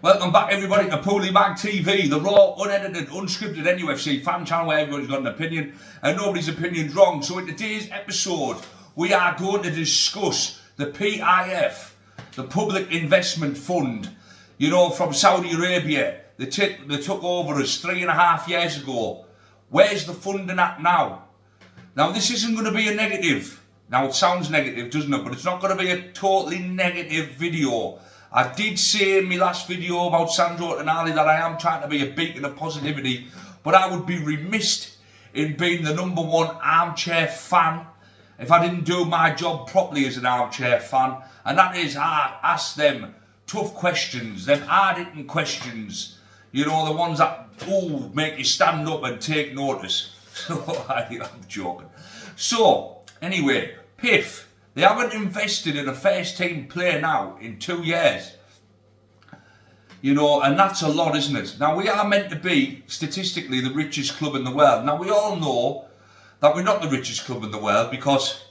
Welcome back everybody to PoolieMagTV, the raw, unedited, unscripted NUFC fan channel where everybody's got an opinion and nobody's opinion's wrong. So in today's episode, we are going to discuss the PIF, the Public Investment Fund, you know, from Saudi Arabia. They took over us 3.5 years ago. Where's the funding at now? Now this isn't going to be a negative. Now it sounds negative, doesn't it? But it's not going to be a totally negative video. I did say in my last video about Sandro Tonali that I am trying to be a beacon of positivity, but I would be remiss in being the #1 armchair fan if I didn't do my job properly as an armchair fan, and that is I ask them tough questions, them hard-hitting questions, you know, the ones that make you stand up and take notice. So I'm joking. So anyway, PIF. They haven't invested in a first team player now in 2 years. You know, and that's a lot, isn't it? Now, we are meant to be, statistically, the richest club in the world. Now, we all know that we're not the richest club in the world because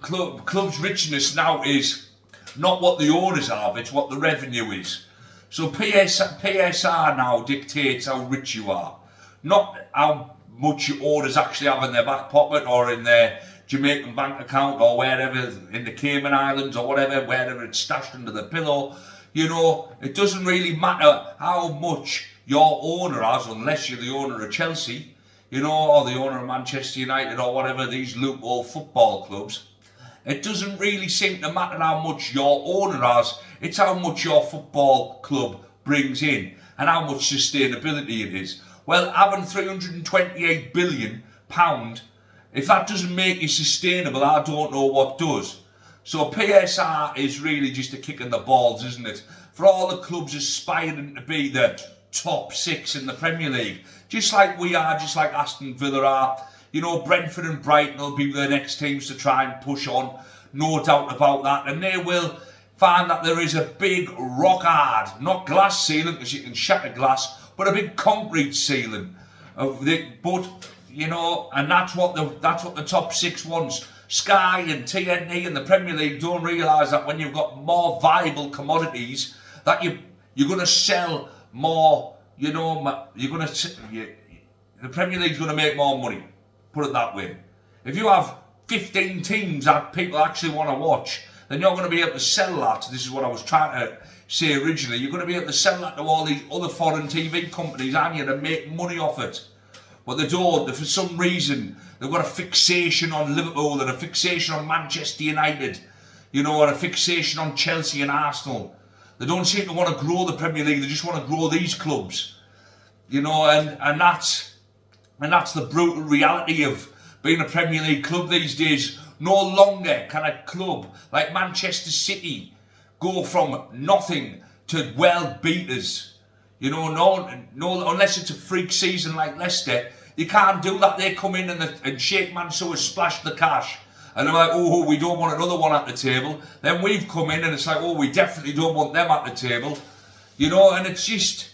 club's richness now is not what the owners have, it's what the revenue is. So PSR now dictates how rich you are, not how much your owners actually have in their back pocket or in their Jamaican bank account or wherever, in the Cayman Islands or whatever, wherever it's stashed under the pillow. You know, it doesn't really matter how much your owner has, unless you're the owner of Chelsea, you know, or the owner of Manchester United or whatever, these loophole football clubs. It doesn't really seem to matter how much your owner has, it's how much your football club brings in and how much sustainability it is. Well, having £328 billion, if that doesn't make you sustainable, I don't know what does. So PSR is really just a kick in the balls, isn't it? For all the clubs aspiring to be the top 6 in the Premier League. Just like we are, just like Aston Villa are. You know, Brentford and Brighton will be the next teams to try and push on. No doubt about that. And they will find that there is a big rock hard, not glass ceiling because you can shatter glass, but a big concrete ceiling. You know, and that's what the top 6 wants. Sky and TNT and the Premier League don't realise that when you've got more viable commodities, that you're going to sell more. You know, the Premier League's going to make more money. Put it that way. If you have 15 teams that people actually want to watch, then you're going to be able to sell that. This is what I was trying to say originally. You're going to be able to sell that to all these other foreign TV companies, aren't you, to make money off it. But they don't. For some reason, they've got a fixation on Liverpool and a fixation on Manchester United, you know, and a fixation on Chelsea and Arsenal. They don't seem to want to grow the Premier League. They just want to grow these clubs, you know, and that's the brutal reality of being a Premier League club these days. No longer can a club like Manchester City go from nothing to world beaters. You know, no, unless it's a freak season like Leicester, you can't do that. They come in and Sheikh Mansour splash the cash. And they're like, oh, we don't want another one at the table. Then we've come in and it's like, oh, we definitely don't want them at the table. You know, and it's just,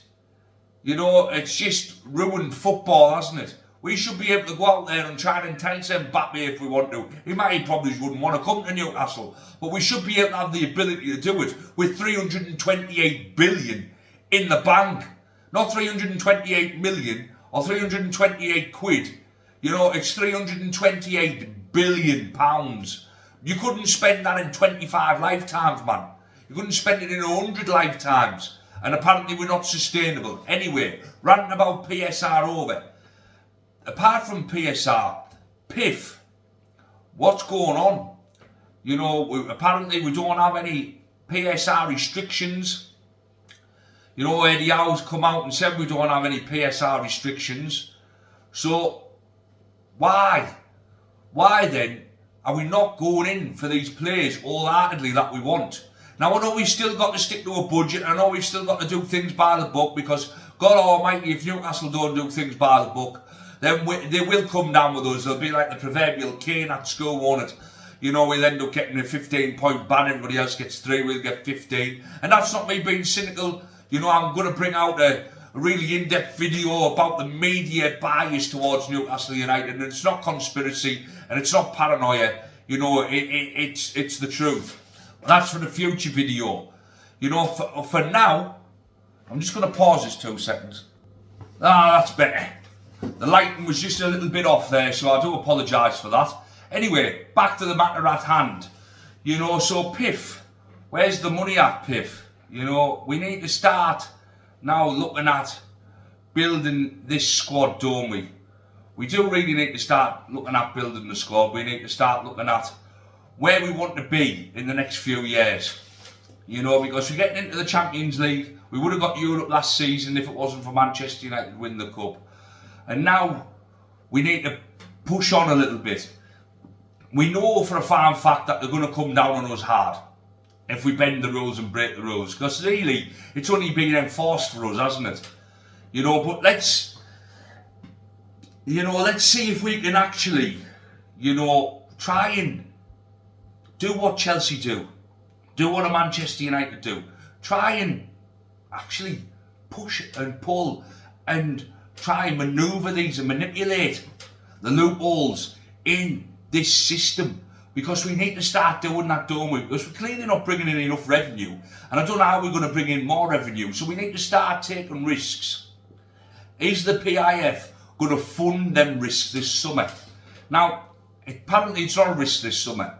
you know, it's just ruined football, hasn't it? We should be able to go out there and try and entice Mbappe if we want to. He probably wouldn't want to come to Newcastle. But we should be able to have the ability to do it with 328 billion in the bank. Not 328 million or 328 quid. You know, it's 328 billion pounds. You couldn't spend that in 25 lifetimes, man. You couldn't spend it in 100 lifetimes. And apparently we're not sustainable. Anyway, ranting about PSR over. Apart from PSR, PIF, what's going on? You know, apparently we don't have any PSR restrictions. You know, Eddie Howe's come out and said we don't have any PSR restrictions. So, why? Why then are we not going in for these players wholeheartedly that we want? Now, I know we've still got to stick to a budget. I know we've still got to do things by the book because, God almighty, if Newcastle don't do things by the book, then they will come down with us. They'll be like the proverbial cane at school, won't it? You know, we'll end up getting a 15-point ban. Everybody else gets 3, we'll get 15. And that's not me being cynical. You know, I'm going to bring out a really in-depth video about the media bias towards Newcastle United. And it's not conspiracy and it's not paranoia. You know, it's the truth. That's for the future video. You know, for now, I'm just going to pause this 2 seconds. Ah, that's better. The lighting was just a little bit off there, so I do apologise for that. Anyway, back to the matter at hand. You know, so PIF, where's the money at, PIF? You know, we need to start now looking at building this squad, don't we? We do really need to start looking at building the squad. We need to start looking at where we want to be in the next few years. You know, because we're getting into the Champions League. We would have got Europe last season if it wasn't for Manchester United win the cup. And now we need to push on a little bit. We know for a fact that they're going to come down on us hard if we bend the rules and break the rules. Because really, it's only been enforced for us, hasn't it? You know, but let's see if we can actually, you know, try and do what Chelsea do. Do what a Manchester United do. Try and actually push and pull and try and manoeuvre these and manipulate the loopholes in this system, because we need to start doing that, don't we? Because we're clearly not bringing in enough revenue, and I don't know how we're going to bring in more revenue, so we need to start taking risks. Is the PIF going to fund them risks this summer? Now, apparently it's not a risk this summer.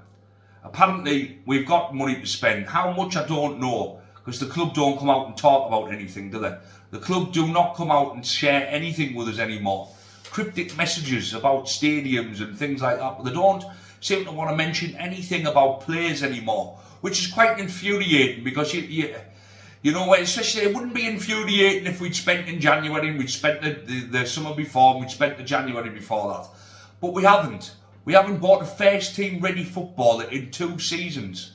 Apparently we've got money to spend. How much, I don't know, because the club don't come out and talk about anything, do they? The club do not come out and share anything with us anymore. Cryptic messages about stadiums and things like that, but they don't seem to want to mention anything about players anymore, which is quite infuriating, because you know, especially it wouldn't be infuriating if we'd spent in January and we'd spent the summer before and we'd spent the January before that. But we haven't. We haven't bought a first team ready footballer in 2 seasons.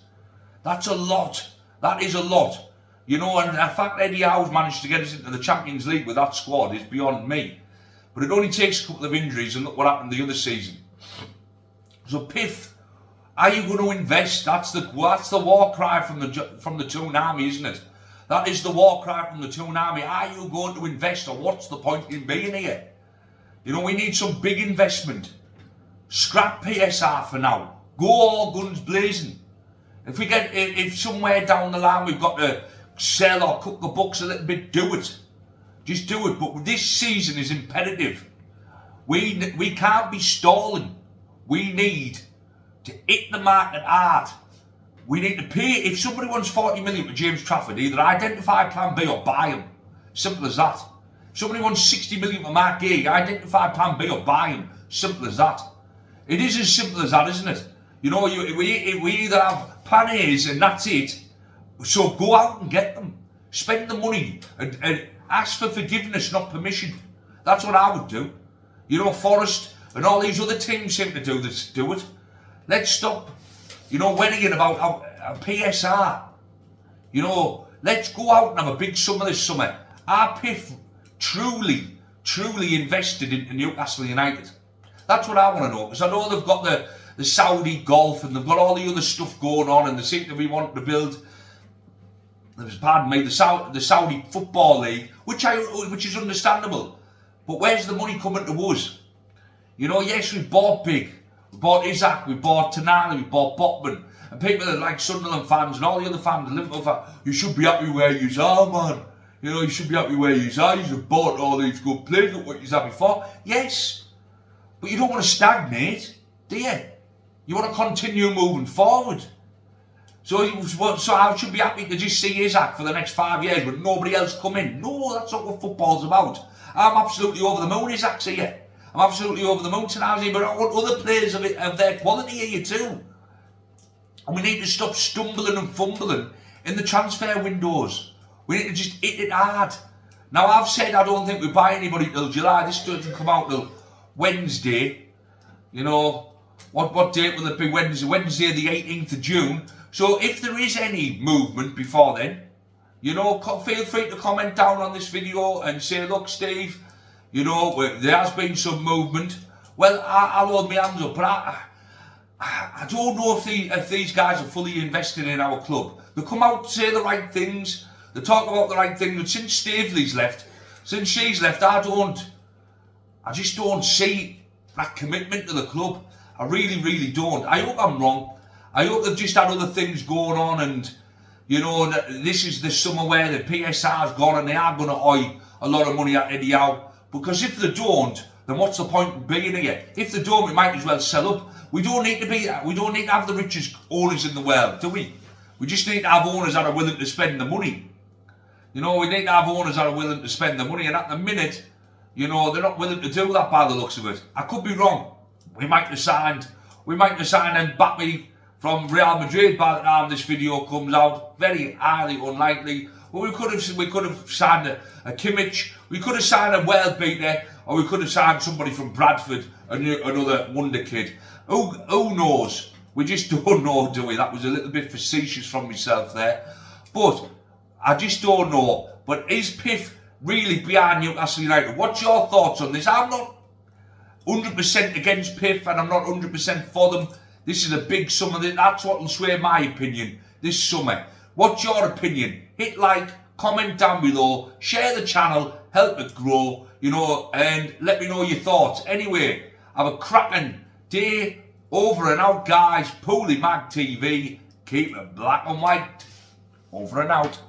That's a lot. That is a lot. You know, and the fact Eddie Howe's managed to get us into the Champions League with that squad is beyond me. But it only takes a couple of injuries, and look what happened the other season. So PIF, are you going to invest? That's the war cry from the Toon Army, isn't it? That is the war cry from the Toon Army. Are you going to invest, or what's the point in being here? You know, we need some big investment. Scrap PSR for now. Go all guns blazing. If somewhere down the line we've got to sell or cook the books a little bit, do it. Just do it. But this season is imperative. We can't be stalling. We need to hit the market hard. We need to pay. If somebody wants 40 million for James Trafford, either identify plan B or buy him. Simple as that. If somebody wants 60 million for Mark Gay, identify plan B or buy him. Simple as that. It is as simple as that, isn't it? You know, we either have plan A's and that's it. So go out and get them. Spend the money and ask for forgiveness, not permission. That's what I would do. You know, Forest and all these other teams seem to do it. Let's stop, you know, worrying about a PSR. You know, let's go out and have a big summer this summer. Our PIF truly invested into Newcastle United. That's what I want to know, because I know they've got the Saudi golf and they've got all the other stuff going on, and they seem to be wanting to build, pardon me, the Saudi Football League, which is understandable. But where's the money coming to us? You know, yes, we bought big. We bought Isaac, we bought Tanani, we bought Botman. And people that like Sunderland fans and all the other fans, Liverpool fans, you should be happy where you are, man. You know, you should be happy where you are. You've bought all these good players, look what you had before. Yes, but you don't want to stagnate, do you? You want to continue moving forward. So I should be happy to just see Isaac for the next 5 years with nobody else come in. No, that's not what football's about. I'm absolutely over the moon Isaac's here. I'm absolutely over the moon Tanasi, but I want other players of their quality here too. And we need to stop stumbling and fumbling in the transfer windows. We need to just hit it hard. Now, I've said I don't think we buy anybody till July. This doesn't come out till Wednesday. You know, what date will it be? Wednesday the 18th of June. So if there is any movement before then, you know, feel free to comment down on this video and say, look, Steve, you know, there has been some movement. Well, I'll hold my hands up, but I don't know if these guys are fully invested in our club. They come out to say the right things. They talk about the right things. But since she's left, I just don't see that commitment to the club. I really don't. I hope I'm wrong. I hope they've just had other things going on, and you know, this is the summer where the PSR's gone and they are going to owe a lot of money at Eddie Howe. Because if they don't, then what's the point in being here? If they don't, we might as well sell up. We don't need to have the richest owners in the world, do we? We just need to have owners that are willing to spend the money. You know, we need to have owners that are willing to spend the money, and at the minute, you know, they're not willing to do that by the looks of it. I could be wrong. We might have signed Mbappe from Real Madrid by the time this video comes out. Very highly unlikely. But we could have signed a Kimmich. We could have signed a world beater, or we could have signed somebody from Bradford, another wonder kid. Who knows? We just don't know, do we? That was a little bit facetious from myself there. But I just don't know. But is PIF really behind Newcastle United? What's your thoughts on this? I'm not 100% against PIF, and I'm not 100% for them. This is a big summer. That's what will sway my opinion this summer. What's your opinion? Hit like, comment down below, share the channel, help it grow, you know, and let me know your thoughts. Anyway, have a cracking day. Over and out, guys. PoolieMagTV. Keep it black and white. Over and out.